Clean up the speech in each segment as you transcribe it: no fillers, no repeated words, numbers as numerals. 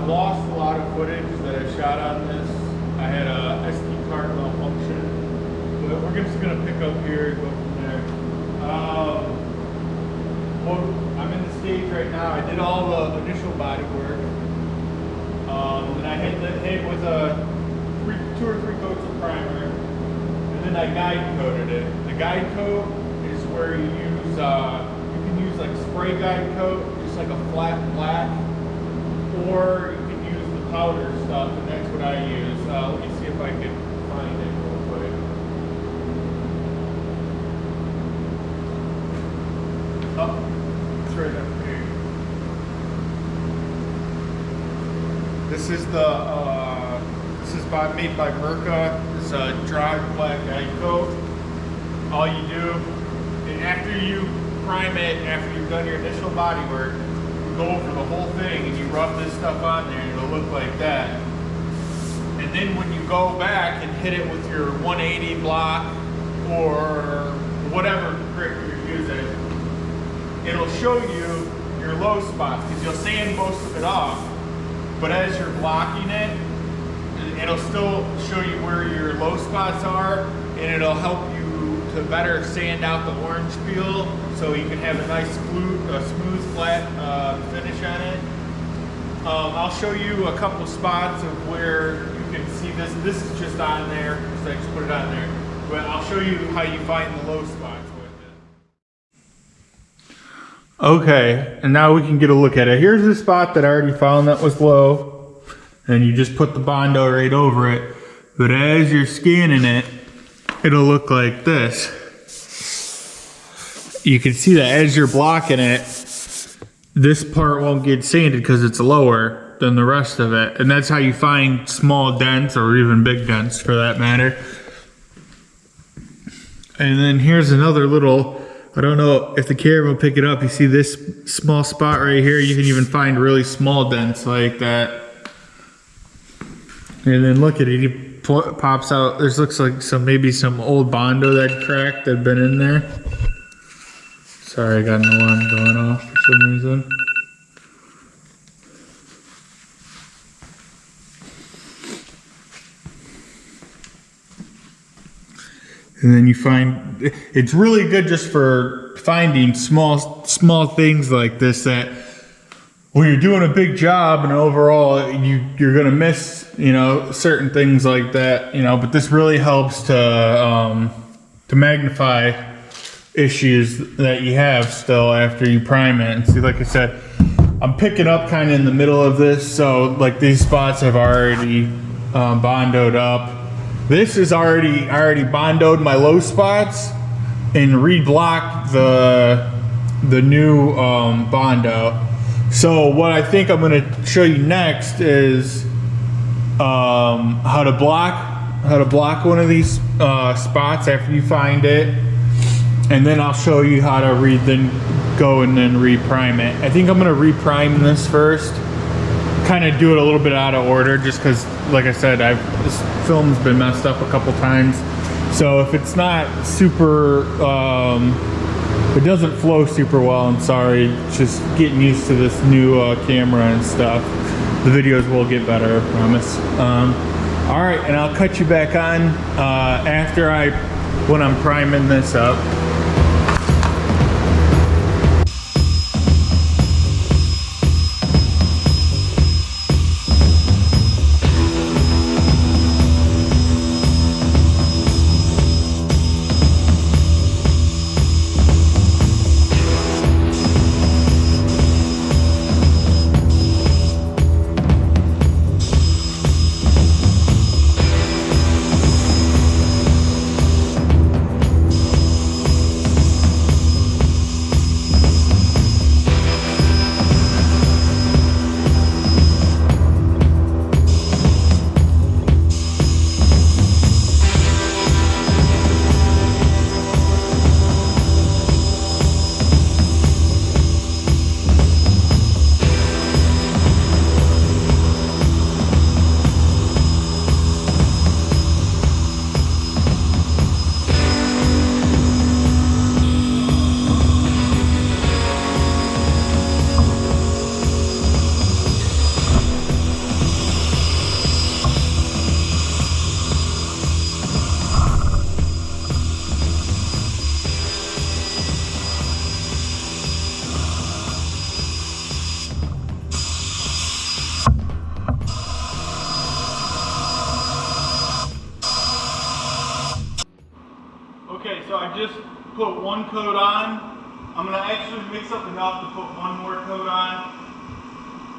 I've lost a lot of footage that I shot on this. I had a SD card malfunction, but we're just gonna pick up here and go from there. Well, I'm in the stage right now. I did all the initial body work. And I hit the head with two or three coats of primer, and then I guide coated it. The guide coat is where you use, you can use like spray guide coat, just like a flat black, or you can use the powder stuff, and that's what I use. Let me see if I can find it real quick. Oh, it's right up here. This is made by Merca. It's a dry black guide coat. All you do, and after you prime it, after you've done your initial body work, you go over the whole thing and you rub this stuff on there and it'll look like that. And then when you go back and hit it with your 180 block or whatever grit you're using, it'll show you your low spots because you'll sand most of it off. But as you're blocking it, it'll still show you where your low spots are, and it'll help you to better sand out the orange peel so you can have a nice smooth flat finish on it. I'll show you a couple spots of where you can see this. This is just on there, so I just put it on there. But I'll show you how you find the low spots with it. Okay, and now we can get a look at it. Here's the spot that I already found that was low. And you just put the Bondo right over it. But as you're scanning it, it'll look like this. You can see that as you're blocking it, this part won't get sanded because it's lower than the rest of it. And that's how you find small dents or even big dents for that matter. And then here's another little, I don't know if the camera will pick it up. You see this small spot right here? You can even find really small dents like that. And then look at it, he pops out. This looks like maybe some old Bondo that cracked that had been in there. Sorry, I got an alarm going off for some reason. And then you find, it's really good just for finding small things like this that when you're doing a big job and overall you're gonna miss, you know, certain things like that, you know, but this really helps to magnify issues that you have still after you prime it. And see, like I said, I'm picking up kind of in the middle of this, so like these spots have already bondoed up. This is already bondoed my low spots and re-blocked the new Bondo. So what I think I'm going to show you next is how to block one of these spots after you find it, and then I'll show you how to then go and then re-prime it. I think I'm going to re-prime this first, kind of do it a little bit out of order, just because, like I said, this film's been messed up a couple times. So if it's not super, it doesn't flow super well, I'm sorry. Just getting used to this new camera and stuff. The videos will get better, I promise. All right, and I'll cut you back on when I'm priming this up. just put one coat on. I'm gonna actually mix up enough to put one more coat on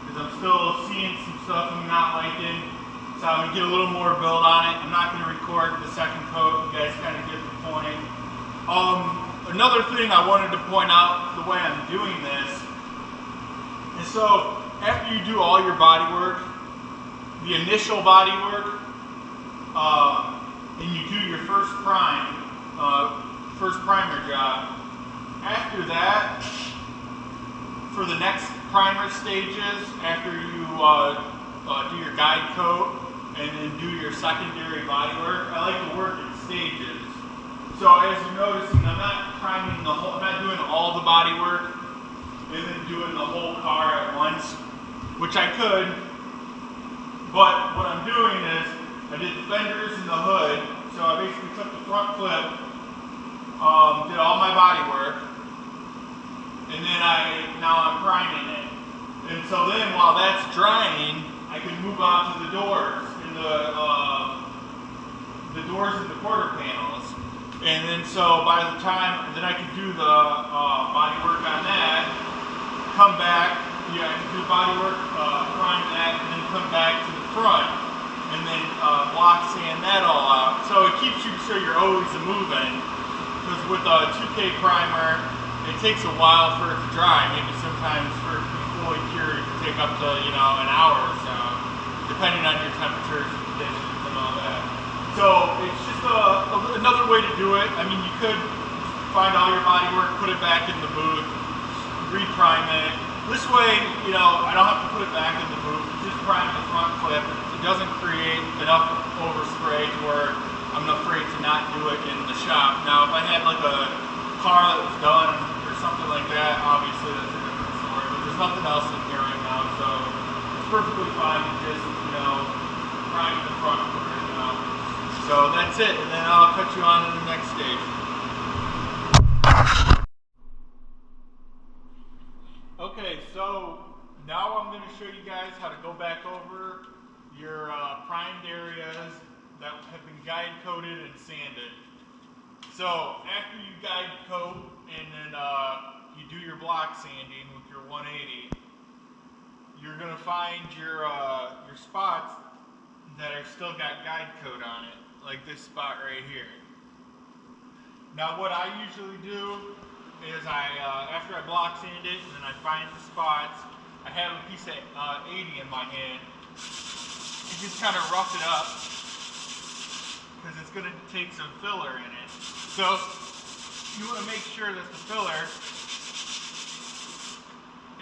because I'm still seeing some stuff I'm not liking. So I'm gonna get a little more build on it. I'm not gonna record the second coat. You guys kind of get the point. Another thing I wanted to point out the way I'm doing this is so after you do all your body work, the initial body work, and you do your first primer job. After that, for the next primer stages, after you do your guide coat and then do your secondary body work, I like to work in stages. So as you're noticing, I'm not priming the whole, I'm not doing all the body work and then doing the whole car at once, which I could, but what I'm doing is I did the fenders and the hood, so I basically took the front flip, did all my body work, and then now I'm priming it. And so then while that's drying, I can move on to the doors and the doors and the quarter panels. And then so by the time, then I can do the body work on that, come back, I can do body work, prime that, and then come back to the front, and then block sand that all out. So it keeps you so you're always moving, because with a 2K primer, it takes a while for it to dry. Maybe sometimes for it to be fully cured, it can take up to, an hour or so, depending on your temperatures and conditions and all that. So it's just another way to do it. I mean, you could find all your body work, put it back in the booth, reprime it. This way, I don't have to put it back in the booth. Just prime the front clip. It doesn't create enough overspray to where I'm afraid to not do it in the shop. Now, if I had like a car that was done or something like that, obviously that's a different story. But there's nothing else in here right now, so it's perfectly fine to just, prime the front clip right now. So that's it, and then I'll cut you on to the next stage. Okay, so now I'm going to show you guys how to go back over your primed areas that have been guide coated and sanded. So after you guide coat and then you do your block sanding with your 180, you're going to find your spots that are still got guide coat on it, like this spot right here. Now what I usually do is after I block sand it and then I find the spots, I have a piece of 80 in my hand and just kind of rough it up because it's going to take some filler in it. So you want to make sure that the filler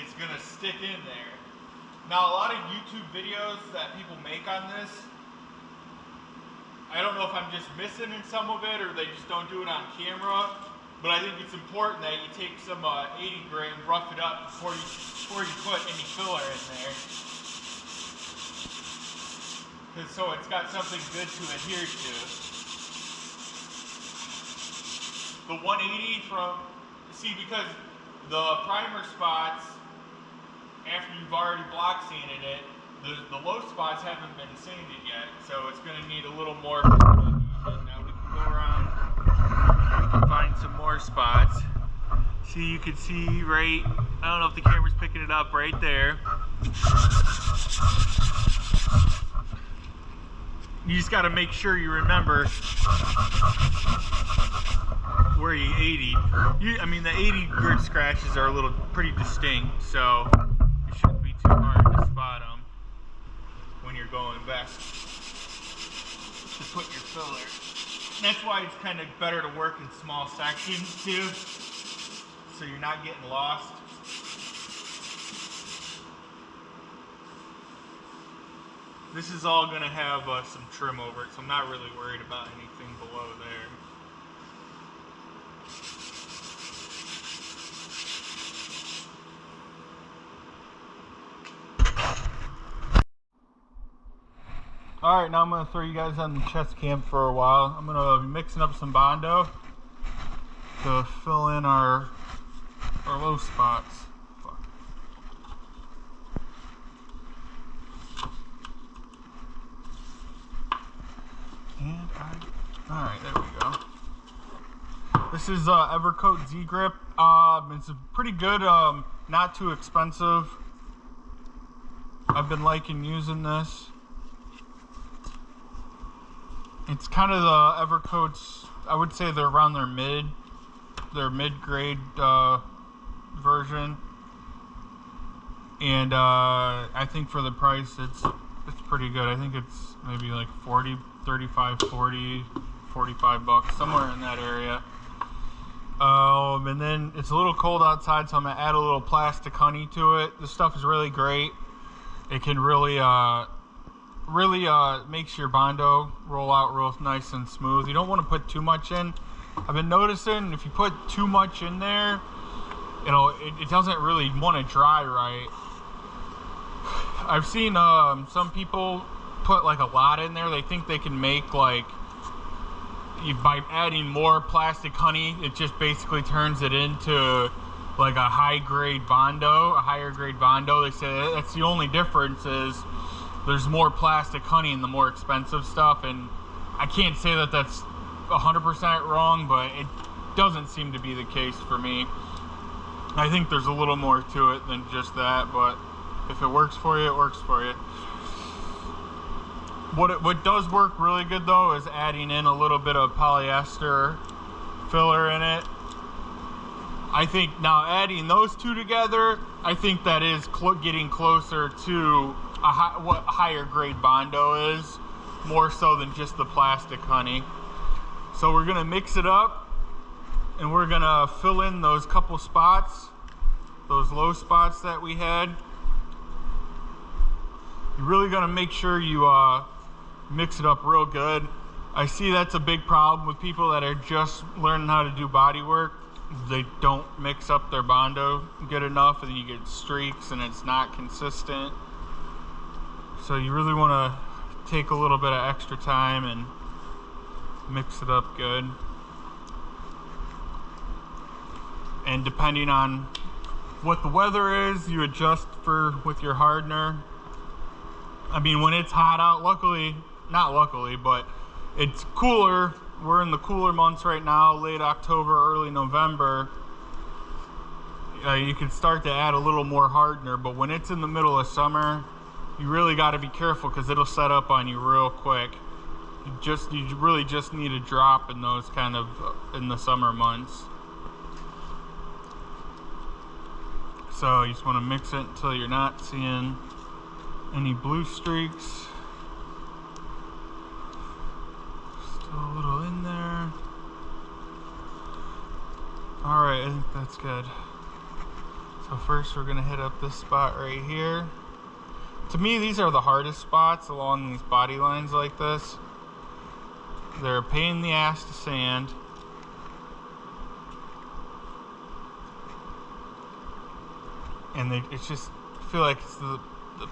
is going to stick in there. Now a lot of YouTube videos that people make on this, I don't know if I'm just missing in some of it or they just don't do it on camera, but I think it's important that you take some 80 grit and rough it up before you put any filler in there. So it's got something good to adhere to. The 180 because the primer spots, after you've already block sanded it, the low spots haven't been sanded yet, so it's going to need a little more adhesion. Now we can go around and find some more spots. See, you can see right, I don't know if the camera's picking it up, right there. You just got to make sure you remember where you 80. I mean, the 80 grit scratches are pretty distinct, so it shouldn't be too hard to spot them when you're going back to put your filler. And that's why it's kind of better to work in small sections too, so you're not getting lost. This is all going to have some trim over it, so I'm not really worried about anything below there. Alright, now I'm going to throw you guys on the chest cam for a while. I'm going to be mixing up some Bondo to fill in our low spots. And alright, there we go. This is Evercoat Z-Grip. It's a pretty good, not too expensive. I've been liking using this. It's kind of the Evercoats, I would say they're around their mid-grade version. And I think for the price, it's pretty good. I think it's maybe like 40, 35, 40, 45 bucks, somewhere in that area. And then it's a little cold outside, so I'm gonna add a little plastic honey to it. This stuff is really great. It can really makes your Bondo roll out real nice and smooth. You don't want to put too much in. I've been noticing if you put too much in there, it doesn't really want to dry right. I've seen some people put like a lot in there. They think they can make like, by adding more plastic honey, it just basically turns it into like a higher grade Bondo. They say that's the only difference is there's more plastic honey in the more expensive stuff, and I can't say that that's 100% wrong, but it doesn't seem to be the case for me. I think there's a little more to it than just that, but if it works for you, it works for you. What does work really good though is adding in a little bit of polyester filler in it. I think now adding those two together, I think that is getting closer to what higher grade Bondo is, more so than just the plastic honey. So we're gonna mix it up and we're gonna fill in those couple spots, those low spots that we had. You're really gonna make sure you mix it up real good. I see that's a big problem with people that are just learning how to do body work. They don't mix up their Bondo good enough, and then you get streaks and it's not consistent. So you really want to take a little bit of extra time and mix it up good. And depending on what the weather is, you adjust with your hardener. I mean, when it's hot out, not luckily, but it's cooler. We're in the cooler months right now, late October, early November. You can start to add a little more hardener, but when it's in the middle of summer, you really got to be careful because it'll set up on you real quick. You really just need a drop in those kind of in the summer months. So you just want to mix it until you're not seeing any blue streaks. Still a little in there. Alright, I think that's good. So first we're going to hit up this spot right here. To me, these are the hardest spots along these body lines like this. They're a pain in the ass to sand. And it's just, I feel like it's the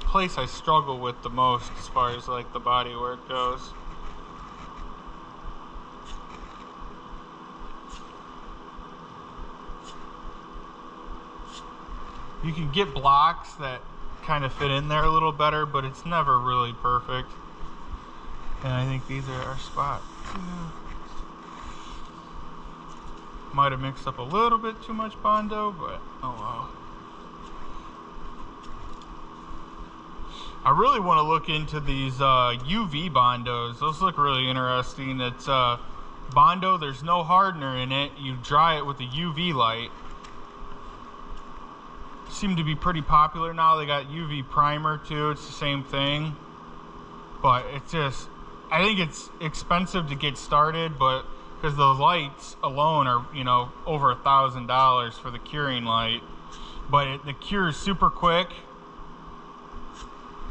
place I struggle with the most as far as like the body work goes. You can get blocks that kind of fit in there a little better, but it's never really perfect. And I think these are our spot too. Might have mixed up a little bit too much Bondo, but oh well. I really want to look into these UV Bondos. Those look really interesting. It's Bondo, there's no hardener in it. You dry it with a UV light. Seem to be pretty popular now. They got UV primer too. It's the same thing. But it's just, I think it's expensive to get started, but because the lights alone are, over $1,000 for the curing light. But the cure is super quick.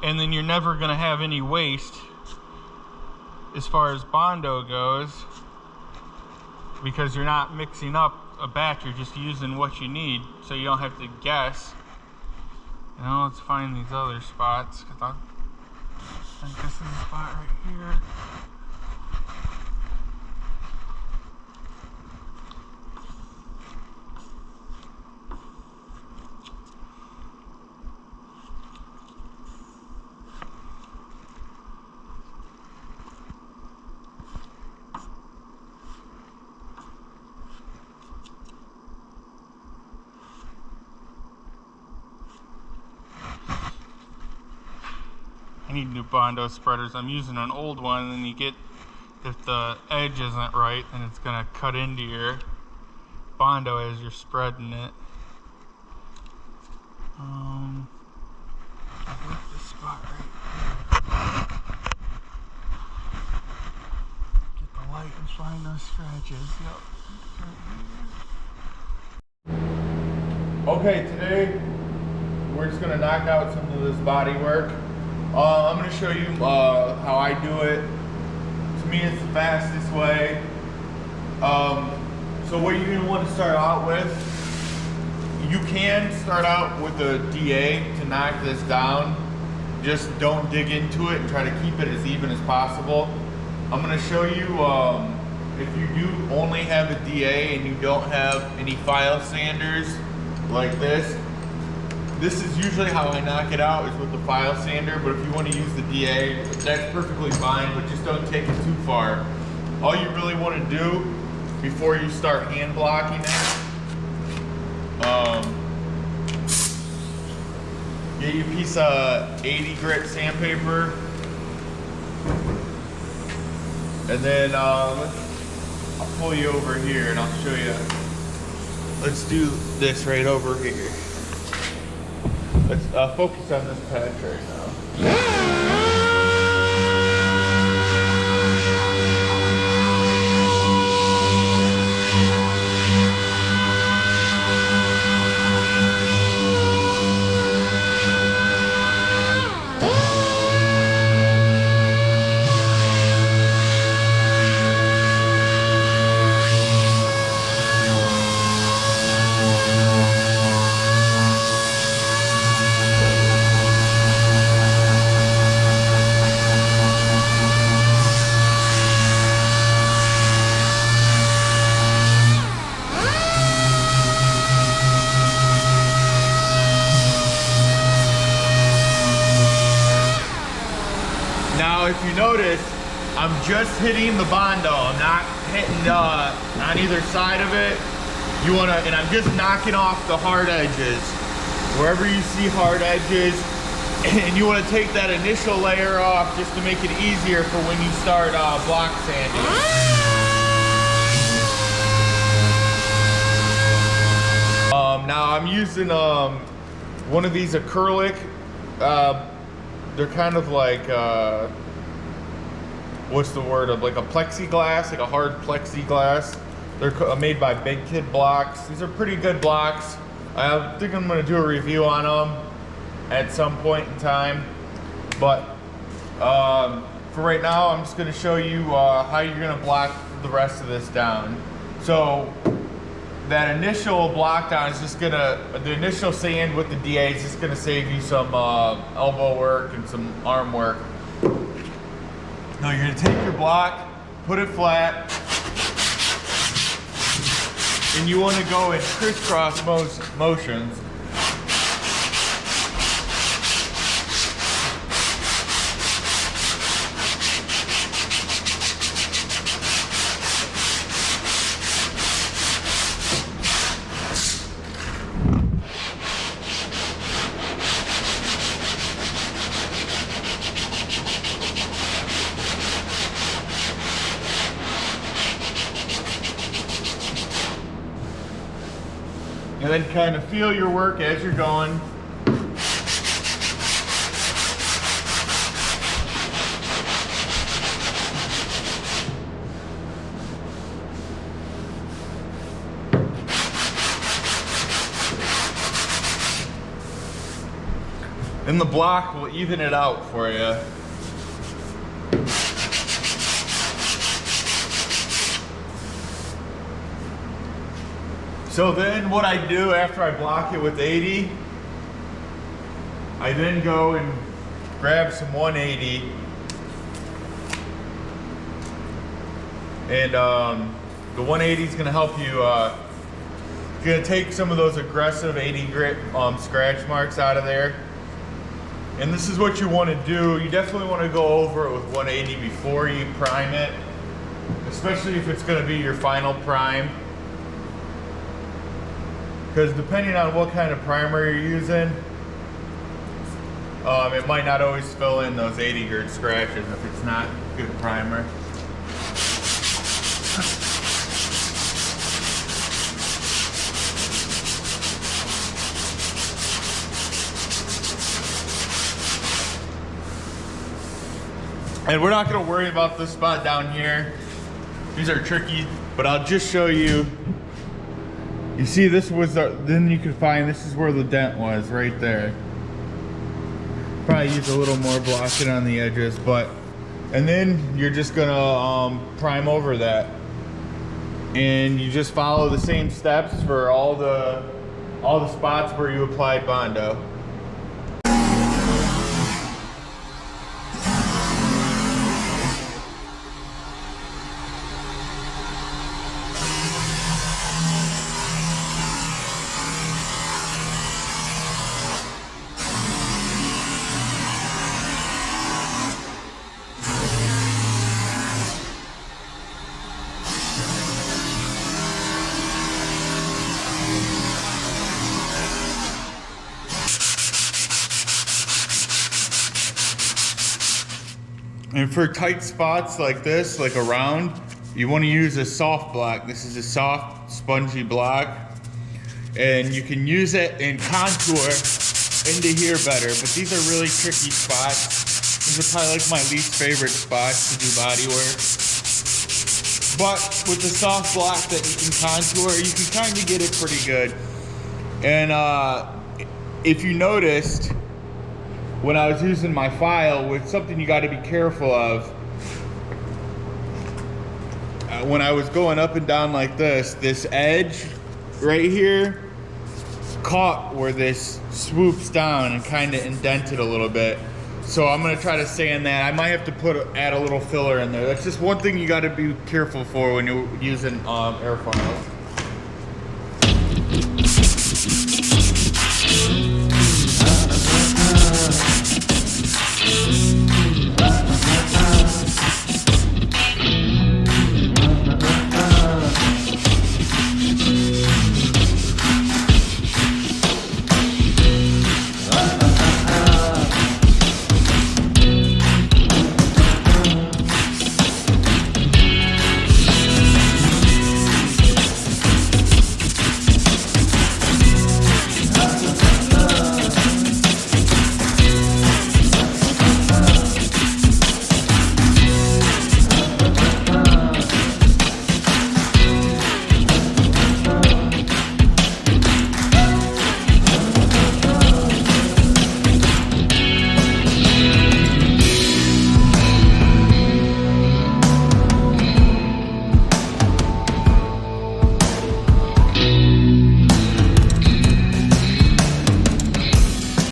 And then you're never going to have any waste as far as Bondo goes, because you're not mixing up a batch, you're just using what you need, so you don't have to guess. Now let's find these other spots, because I think this is the spot right here. I need new Bondo spreaders. I'm using an old one, and you get, if the edge isn't right, then it's gonna cut into your Bondo as you're spreading it. I think this spot right here. Get the light and find those scratches. Yep. Okay, today we're just gonna knock out some of this body work. I'm gonna show you how I do it. To me, it's the fastest way. So what you're gonna want to start out with, you can start out with a DA to knock this down. Just don't dig into it and try to keep it as even as possible. I'm gonna show you, if you do only have a DA and you don't have any file sanders like this is usually how I knock it out, is with the file sander. But if you want to use the DA, that's perfectly fine, but just don't take it too far. All you really want to do before you start hand blocking it, get you a piece of 80 grit sandpaper, and then I'll pull you over here and I'll show you. Let's do this right over here. Let's focus on this patch right now. If you notice, I'm just hitting the Bondo. I'm not hitting on either side of it. You wanna, and I'm just knocking off the hard edges. Wherever you see hard edges, and you wanna take that initial layer off just to make it easier for when you start block sanding. Now I'm using one of these acrylic. They're kind of like, what's the word, of like a plexiglass, like a hard plexiglass. They're made by Big Kid Blocks. These are pretty good blocks. I think I'm gonna do a review on them at some point in time. But for right now, I'm just gonna show you how you're gonna block the rest of this down. So that initial block down is just gonna, the initial sand with the DA is just gonna save you some elbow work and some arm work. Now you're gonna take your block, put it flat, and you wanna go in crisscross motions. And then kind of feel your work as you're going. And the block will even it out for you. So then what I do after I block it with 80, I then go and grab some 180. And the 180 is gonna help you, gonna take some of those aggressive 80 grit scratch marks out of there. And this is what you wanna do. You definitely wanna go over it with 180 before you prime it, especially if it's gonna be your final prime. Because depending on what kind of primer you're using, It might not always fill in those 80 grit scratches if it's not good primer. And we're not going to worry about this spot down here. These are tricky, but I'll just show you. You see, this was then you can find this is where the dent was, right there. Probably use a little more blocking on the edges, and then you're just gonna prime over that, and you just follow the same steps for all the spots where you applied Bondo. And for tight spots like this, like around, you want to use a soft block. This is a soft, spongy block. And you can use it in contour into here better, but these are really tricky spots. These are probably like my least favorite spots to do body work. But with the soft block that you can contour, you can kind of get it pretty good. And if you noticed, when I was using my file, with something you got to be careful of, when I was going up and down like this edge right here caught where this swoops down and kind of indented a little bit. So I'm gonna try to sand that. I might have to add a little filler in there. That's just one thing you got to be careful for when you're using airfoils.